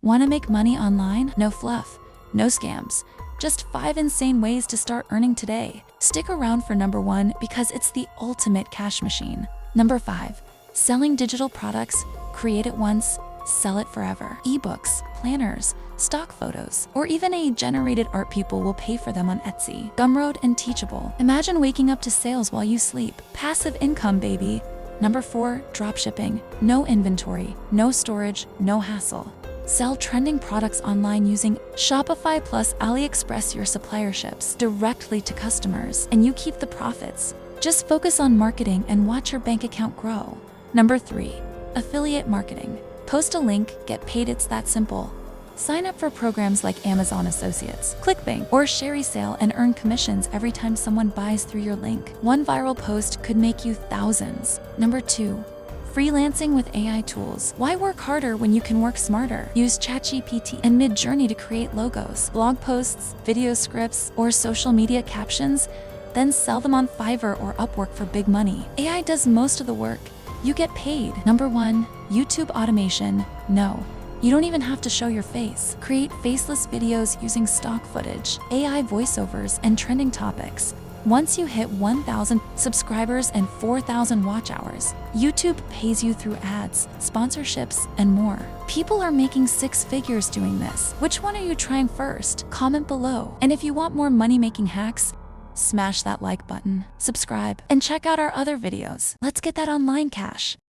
Want to make money online? No fluff, no scams. Just 5 insane ways to start earning today. Stick around for number 1 because it's the ultimate cash machine. Number 5, selling digital products. Create it once, sell it forever. Ebooks, planners, stock photos, or even a generated art people will pay for them on Etsy. Gumroad and Teachable. Imagine waking up to sales while you sleep. Passive income, baby. Number 4, dropshipping. No inventory, no storage, no hassle. Sell trending products online using Shopify plus AliExpress. Your supplier ships directly to customers, and you keep the profits. Just focus on marketing and watch your bank account grow. Number 3, affiliate marketing. Post a link, get paid. It's that simple. Sign up for programs like Amazon Associates, ClickBank, or Sherry Sale and earn commissions every time someone buys through your link. One viral post could make you thousands. Number 2, freelancing with AI tools. Why work harder when you can work smarter? Use ChatGPT and Midjourney to create logos, blog posts, video scripts, or social media captions, then sell them on Fiverr or Upwork for big money. AI does most of the work. You get paid. Number 1, YouTube automation. No, you don't even have to show your face. Create faceless videos using stock footage, AI voiceovers, and trending topics. Once you hit 1,000 subscribers and 4,000 watch hours, YouTube pays you through ads, sponsorships, and more. People are making 6 figures doing this. Which one are you trying first? Comment below. And if you want more money-making hacks, smash that like button, subscribe, and check out our other videos. Let's get that online cash.